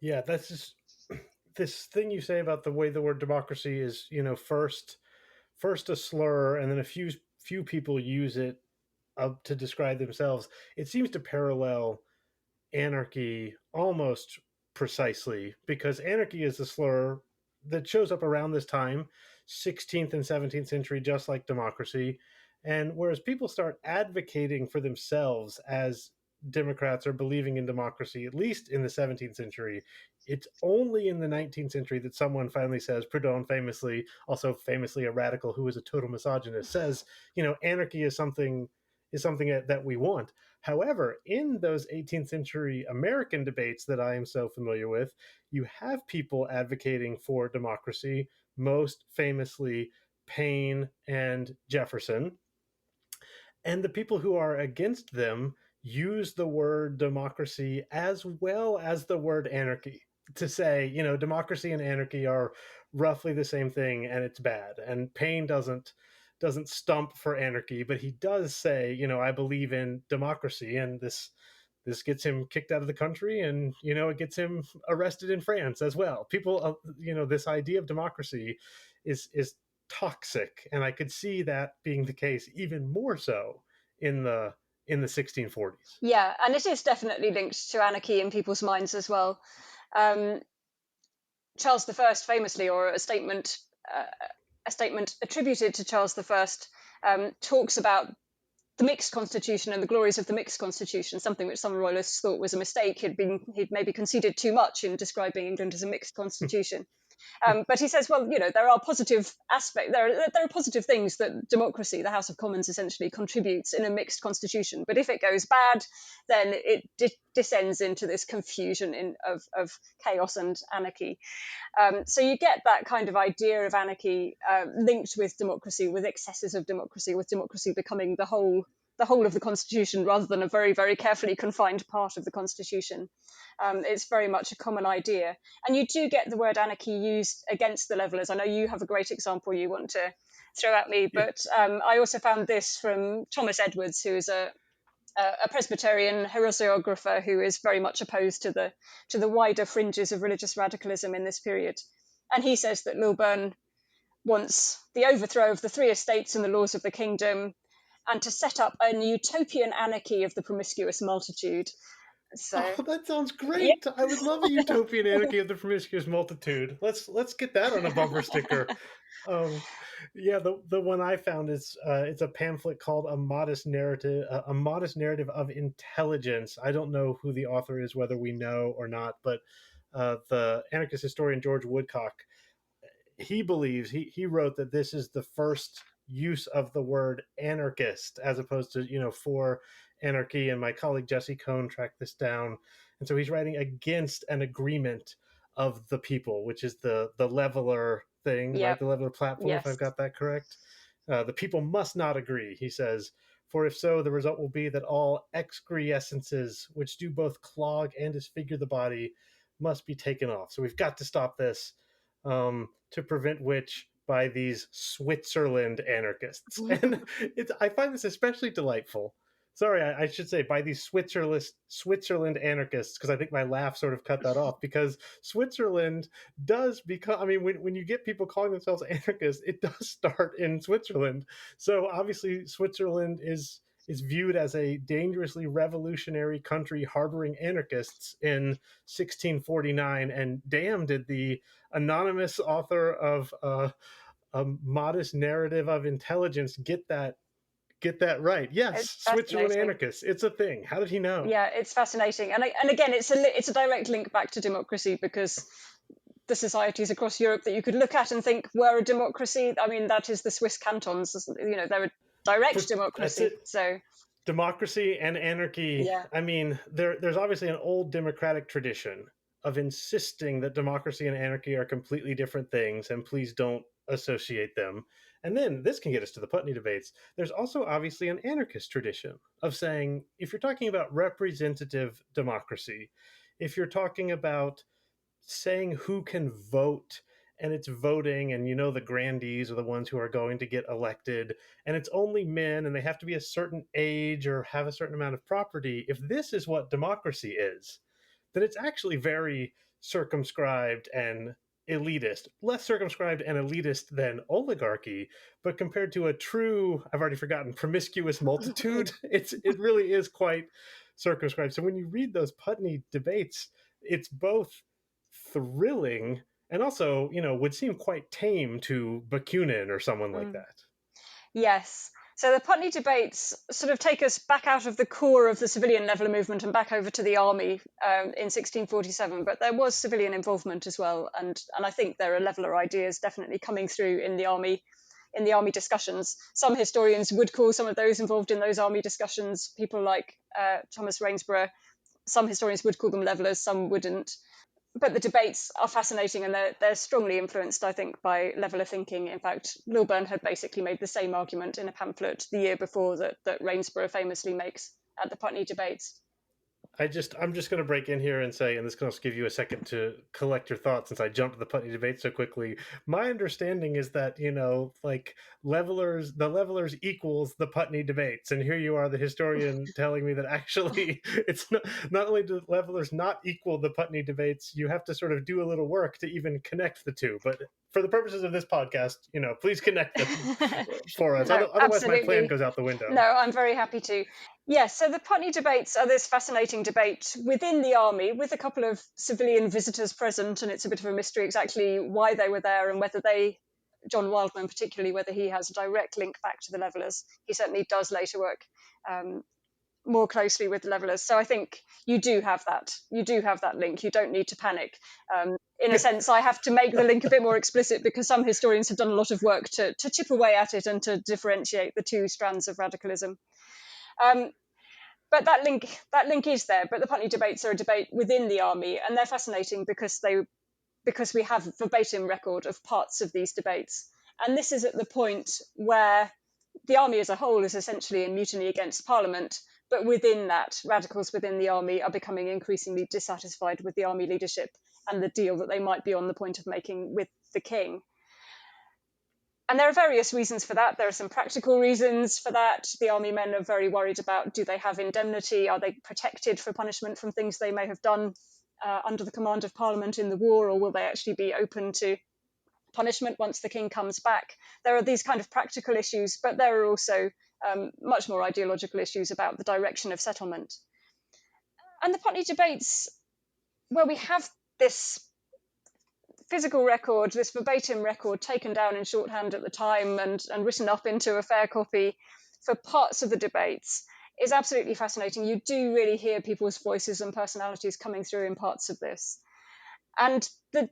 Yeah, that's just this thing you say about the way the word democracy is, first a slur, and then a few people use it to describe themselves. It seems to parallel anarchy almost precisely, because anarchy is a slur that shows up around this time, 16th and 17th century, just like democracy. And whereas people start advocating for themselves as Democrats or believing in democracy, at least in the 17th century, it's only in the 19th century that someone finally says, Proudhon famously, also famously a radical who is a total misogynist, says, anarchy is something that we want. However, in those 18th century American debates that I am so familiar with, you have people advocating for democracy, most famously Paine and Jefferson. And the people who are against them use the word democracy as well as the word anarchy to say, democracy and anarchy are roughly the same thing and it's bad. And Paine doesn't stump for anarchy, but he does say, I believe in democracy, and this gets him kicked out of the country, and it gets him arrested in France as well. People, this idea of democracy is toxic, and I could see that being the case even more so in the 1640s. Yeah, and it is definitely linked to anarchy in people's minds as well. Um, Charles I, famously, or a statement attributed to Charles I, talks about the mixed constitution and the glories of the mixed constitution, something which some royalists thought was a mistake. He'd maybe conceded too much in describing England as a mixed constitution. But he says, well, there are positive aspects. There are positive things that democracy, the House of Commons, essentially contributes in a mixed constitution. But if it goes bad, then it descends into this confusion of chaos and anarchy. So you get that kind of idea of anarchy linked with democracy, with excesses of democracy, with democracy becoming the whole of the constitution rather than a very, very carefully confined part of the constitution. It's very much a common idea. And you do get the word anarchy used against the levelers. I know you have a great example you want to throw at me, Yeah. but I also found this from Thomas Edwards, who is a Presbyterian heresiographer who is very much opposed to the wider fringes of religious radicalism in this period. And he says that Lilburne wants the overthrow of the three estates and the laws of the kingdom, and to set up an utopian anarchy of the promiscuous multitude. So, Oh, that sounds yeah, great. I would love a utopian anarchy of the promiscuous multitude. Let's get that on a bumper sticker. Um, yeah, the one I found is it's a pamphlet called a modest narrative of intelligence. I don't know who the author is, whether we know or not, but the anarchist historian George Woodcock, he believes he wrote that this is the first use of the word anarchist as opposed to for anarchy. And my colleague Jesse Cohn tracked this down, and so he's writing against an agreement of the people, which is the leveler thing, right? yep, The leveler platform, if yes. I've got that correct. The people must not agree, he says, for if so, the result will be that all excrescences which do both clog and disfigure the body must be taken off. So we've got to stop this, to prevent which by these Switzerland anarchists. And I find this especially delightful. Sorry, I should say by these Switzerland anarchists, because I think my laugh sort of cut that off, because Switzerland does become, I mean, when you get people calling themselves anarchists, it does start in Switzerland. So obviously Switzerland is viewed as a dangerously revolutionary country harboring anarchists in 1649. And damn, did the anonymous author of a modest narrative of intelligence get that right. Yes, It's Switzerland fascinating. anarchists, it's a thing. How did he know? Yeah, it's fascinating. And again, it's a direct link back to democracy, because the societies across Europe that you could look at and think were a democracy, I mean, that is the Swiss cantons. They're a direct That's democracy. it. So, Democracy and anarchy. yeah. I mean, there's obviously an old democratic tradition of insisting that democracy and anarchy are completely different things, and please don't associate them. And then this can get us to the Putney debates. There's also obviously an anarchist tradition of saying, if you're talking about representative democracy, if you're talking about saying who can vote and it's voting, and the grandees are the ones who are going to get elected, and it's only men, and they have to be a certain age or have a certain amount of property. If this is what democracy is, then it's actually very circumscribed and elitist, less circumscribed and elitist than oligarchy, but compared to a true, I've already forgotten, promiscuous multitude, it really is quite circumscribed. So when you read those Putney debates, it's both thrilling and also, would seem quite tame to Bakunin or someone like Mm. that. Yes. So the Putney debates sort of take us back out of the core of the civilian leveller movement and back over to the army in 1647. But there was civilian involvement as well, and I think there are leveller ideas definitely coming through in the army discussions. Some historians would call some of those involved in those army discussions people like Thomas Rainsborough. Some historians would call them levellers, some wouldn't. But the debates are fascinating, and they're strongly influenced, I think, by leveller thinking. In fact, Lilburne had basically made the same argument in a pamphlet the year before that Rainsborough famously makes at the Putney debates. I'm just going to break in here and say, and this can also give you a second to collect your thoughts since I jumped to the Putney debate so quickly. My understanding is that, like the levelers equals the Putney debates. And here you are, the historian, telling me that actually it's not only do levelers not equal the Putney debates, you have to sort of do a little work to even connect the two. But for the purposes of this podcast, please connect them for us. No, Otherwise, my plan absolutely. goes out the window. No, I'm very happy to. Yes, so the Putney debates are this fascinating debate within the army with a couple of civilian visitors present, and it's a bit of a mystery exactly why they were there and whether John Wildman particularly, whether he has a direct link back to the levellers. He certainly does later work more closely with the levellers. So I think you do have that. You do have that link. You don't need to panic. In a sense, I have to make the link a bit more explicit because some historians have done a lot of work to chip away at it and to differentiate the two strands of radicalism. But that link is there. But the Putney debates are a debate within the army, and they're fascinating because we have verbatim record of parts of these debates. And this is at the point where the army as a whole is essentially in mutiny against Parliament, but within that, radicals within the army are becoming increasingly dissatisfied with the army leadership and the deal that they might be on the point of making with the king. And there are various reasons for that. There are some practical reasons for that. The army men are very worried about, do they have indemnity? Are they protected for punishment from things they may have done under the command of Parliament in the war, or will they actually be open to punishment once the king comes back? There are these kind of practical issues, but there are also much more ideological issues about the direction of settlement. And the Putney debates, where we have this physical record, this verbatim record taken down in shorthand at the time and written up into a fair copy for parts of the debates, is absolutely fascinating. You do really hear people's voices and personalities coming through in parts of this. And the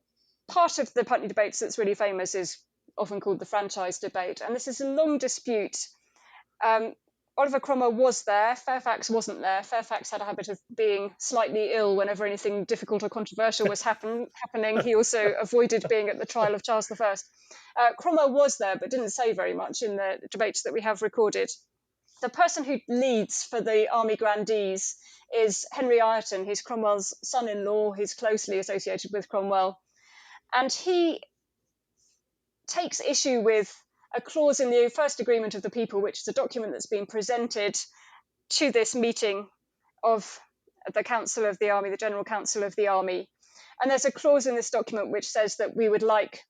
part of the Putney debates that's really famous is often called the franchise debate. And this is a long dispute. Oliver Cromwell was there, Fairfax wasn't there. Fairfax had a habit of being slightly ill whenever anything difficult or controversial was happening. He also avoided being at the trial of Charles I. Cromwell was there, but didn't say very much in the debates that we have recorded. The person who leads for the army grandees is Henry Ireton. He's Cromwell's son-in-law. He's closely associated with Cromwell. And he takes issue with a clause in the first agreement of the people, which is a document that's been presented to this meeting of the Council of the Army, the General Council of the Army. And there's a clause in this document which says that we would like,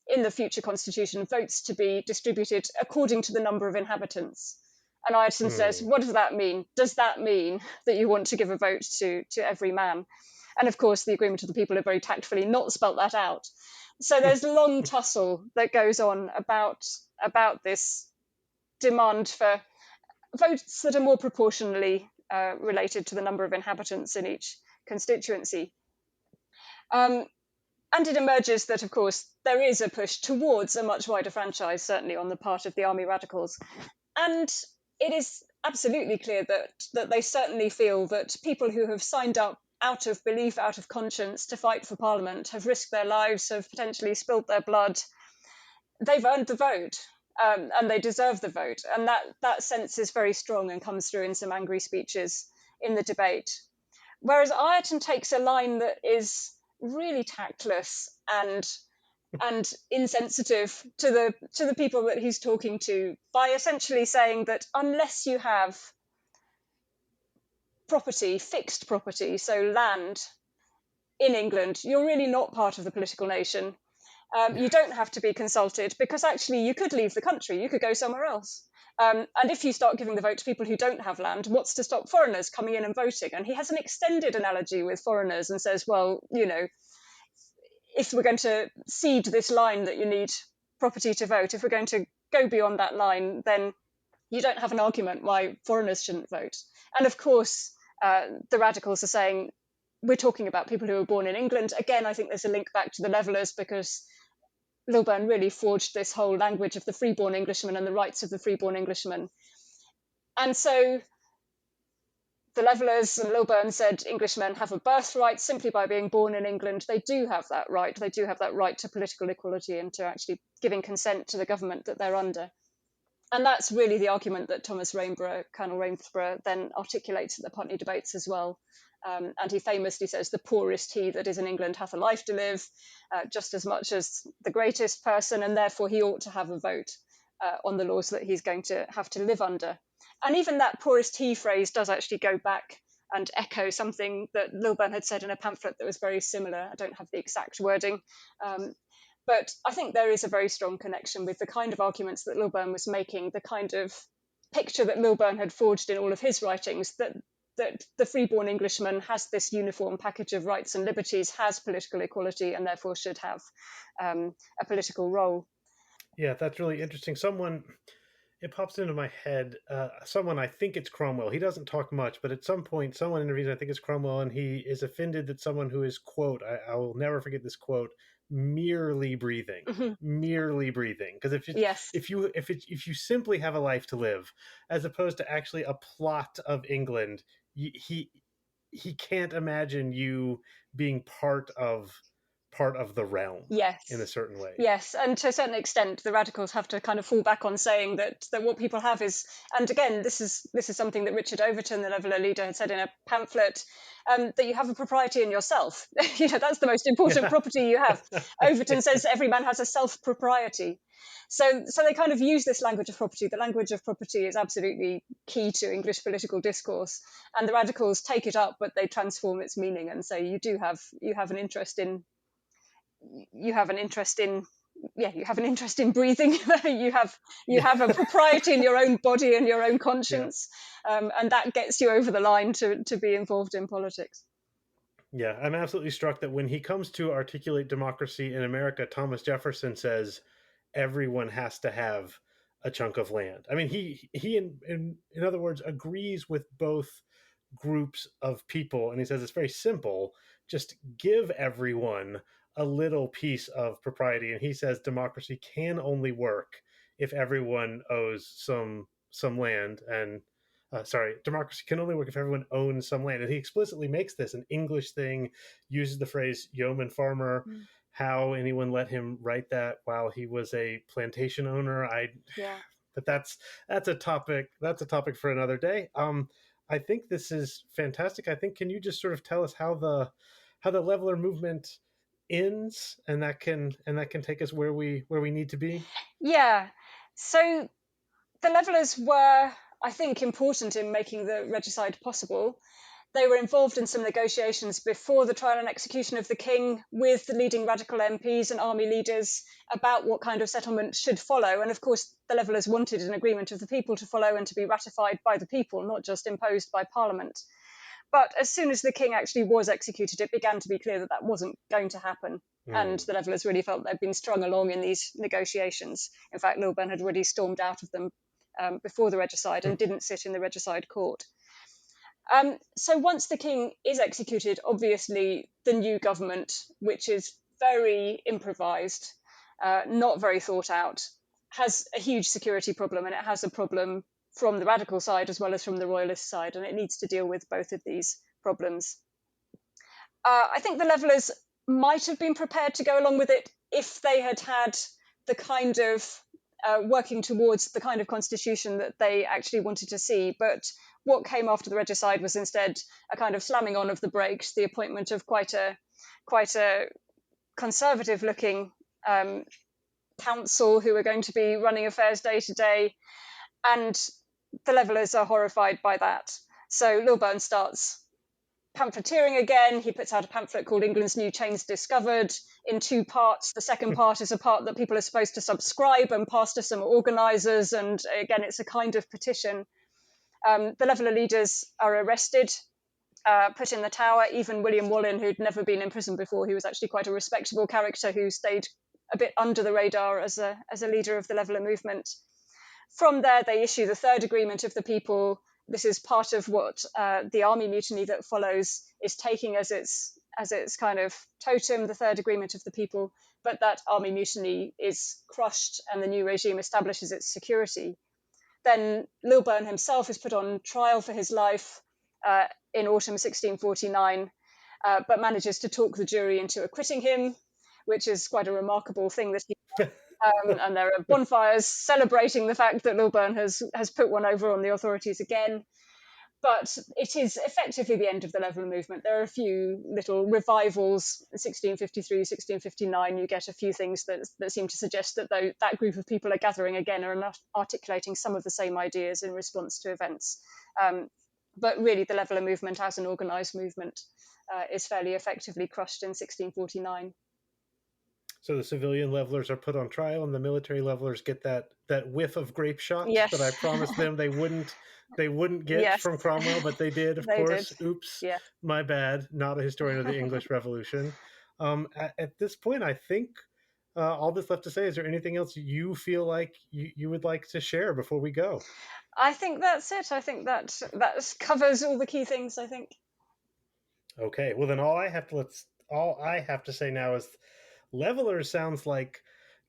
in the future constitution, votes to be distributed according to the number of inhabitants. And Ireton says, what does that mean? Does that mean that you want to give a vote to every man? And of course, the agreement of the people have very tactfully not spelt that out. So there's long tussle that goes on about this demand for votes that are more proportionally related to the number of inhabitants in each constituency. And it emerges that, of course, there is a push towards a much wider franchise, certainly on the part of the army radicals. And it is absolutely clear that they certainly feel that people who have signed up out of belief, out of conscience, to fight for Parliament, have risked their lives, have potentially spilled their blood, they've earned the vote. And they deserve the vote. And that sense is very strong and comes through in some angry speeches in the debate. Whereas Ireton takes a line that is really tactless and and insensitive to the people that he's talking to, by essentially saying that unless you have property, fixed property, so land in England, you're really not part of the political nation. You don't have to be consulted, because actually you could leave the country, you could go somewhere else. And if you start giving the vote to people who don't have land, what's to stop foreigners coming in and voting? And he has an extended analogy with foreigners and says, well, if we're going to cede this line that you need property to vote, if we're going to go beyond that line, then you don't have an argument why foreigners shouldn't vote. And of course, the radicals are saying, we're talking about people who were born in England. Again, I think there's a link back to the Levellers, because Lilburne really forged this whole language of the freeborn Englishman and the rights of the freeborn Englishman. And so the Levellers and Lilburne said Englishmen have a birthright simply by being born in England. They do have that right. They do have that right to political equality and to actually giving consent to the government that they're under. And that's really the argument that Thomas Rainborough, Colonel Rainborough, then articulates at the Putney debates as well. And he famously says, the poorest he that is in England hath a life to live, just as much as the greatest person, and therefore he ought to have a vote on the laws that he's going to have to live under. And even that poorest he phrase does actually go back and echo something that Lilburne had said in a pamphlet that was very similar. I don't have the exact wording. But I think there is a very strong connection with the kind of arguments that Lilburne was making, the kind of picture that Lilburne had forged in all of his writings, that the freeborn Englishman has this uniform package of rights and liberties, has political equality, and therefore should have a political role. Yeah, that's really interesting. It pops into my head, someone, I think it's Cromwell. He doesn't talk much, but at some point, someone interviews, I think it's Cromwell, and he is offended that someone who is, quote, I will never forget this quote, merely breathing. Because if you simply have a life to live, as opposed to actually a plot of England, he can't imagine you being part of the realm. Yes. In a certain way. Yes, and to a certain extent, the radicals have to kind of fall back on saying that what people have is, and again, this is something that Richard Overton, the Leveller leader, had said in a pamphlet, that you have a property in yourself. That's the most important property you have. Overton says every man has a self-propriety. So they kind of use this language of property. The language of property is absolutely key to English political discourse, and the radicals take it up, but they transform its meaning and say you have an interest in breathing. you have a propriety in your own body and your own conscience, and that gets you over the line to be involved in politics. Yeah, I'm absolutely struck that when he comes to articulate democracy in America, Thomas Jefferson says everyone has to have a chunk of land. I mean, he in other words agrees with both groups of people, and he says it's very simple: just give everyone a little piece of propriety. And he says democracy can only work if everyone owes some land. And democracy can only work if everyone owns some land. And he explicitly makes this an English thing, uses the phrase yeoman farmer. How anyone let him write that while he was a plantation owner, but that's a topic for another day. I think this is fantastic. I think, can you just sort of tell us how the Leveller movement ends, and that can take us where we need to be? Yeah. So the Levellers were, I think, important in making the regicide possible. They were involved in some negotiations before the trial and execution of the king with the leading radical MPs and army leaders about what kind of settlement should follow. And of course, the Levellers wanted an agreement of the people to follow and to be ratified by the people, not just imposed by Parliament. But as soon as the king actually was executed, it began to be clear that wasn't going to happen. And the Levellers really felt they'd been strung along in these negotiations. In fact, Lilburne had already stormed out of them before the regicide and didn't sit in the regicide court. So once the king is executed, obviously the new government, which is very improvised, not very thought out, has a huge security problem, and it has a problem from the radical side as well as from the royalist side, and it needs to deal with both of these problems. I think the Levellers might have been prepared to go along with it if they had had the kind of working towards the kind of constitution that they actually wanted to see. But what came after the regicide was instead a kind of slamming on of the brakes, the appointment of quite a conservative-looking council who are going to be running affairs day to day, and the Levellers are horrified by that. So Lilburne starts pamphleteering again. He puts out a pamphlet called England's New Chains Discovered in 2 parts. The second part is a part that people are supposed to subscribe and pass to some organisers, and again, it's a kind of petition. The Leveller leaders are arrested, put in the Tower. Even William Wallin, who'd never been in prison before, he was actually quite a respectable character who stayed a bit under the radar as a leader of the Leveller movement. From there, they issue the Third Agreement of the People. This is part of what the army mutiny that follows is taking as its kind of totem, the Third Agreement of the People. But that army mutiny is crushed, and the new regime establishes its security. Then Lilburne himself is put on trial for his life in autumn 1649, but manages to talk the jury into acquitting him, which is quite a remarkable thing that he and there are bonfires celebrating the fact that Lilburne has put one over on the authorities again. But it is effectively the end of the Leveller movement. There are a few little revivals. 1653, 1659, you get a few things that seem to suggest that that group of people are gathering again and are articulating some of the same ideas in response to events. But really, the Leveller movement as an organised movement is fairly effectively crushed in 1649. So the civilian levelers are put on trial, and the military levelers get that whiff of grape shot Yes. that I promised them they wouldn't get Yes. from Cromwell, but they did, of They course. did. Oops, Yeah. my bad. Not a historian of the English Revolution. At this point, I think all that's left to say. Is there anything else you feel like you would like to share before we go? I think that's it. I think that covers all the key things, I think. Okay, well then all I have to say now is levelers sounds like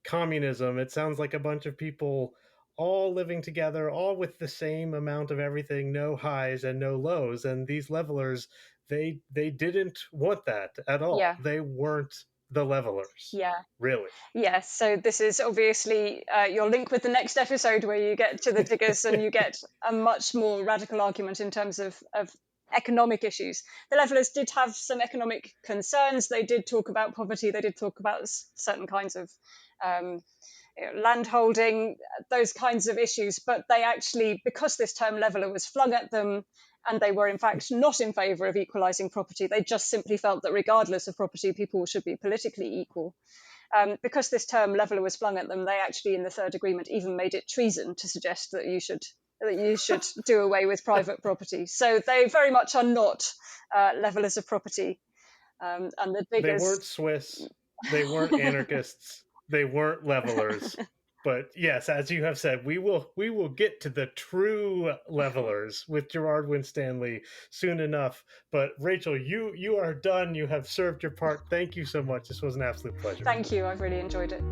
communism. It sounds like a bunch of people all living together, all with the same amount of everything, no highs and no lows. And these levelers, they didn't want that at all. Yeah. They weren't the levelers. Yeah. Really. Yes, so this is obviously your link with the next episode, where you get to the diggers and you get a much more radical argument in terms of economic issues. The Levellers did have some economic concerns. They did talk about poverty. They did talk about certain kinds of land holding, those kinds of issues. But they actually, because this term leveller was flung at them, and they were in fact not in favour of equalising property, they just simply felt that regardless of property, people should be politically equal. Because this term leveller was flung at them, they actually, in the Third Agreement, even made it treason to suggest that you should do away with private property. So they very much are not levellers of property. And the diggers... They weren't Swiss. They weren't anarchists. They weren't levelers. But yes, as you have said, we will get to the true levelers with Gerard Winstanley soon enough. But Rachel, you are done. You have served your part. Thank you so much. This was an absolute pleasure. Thank you. I've really enjoyed it.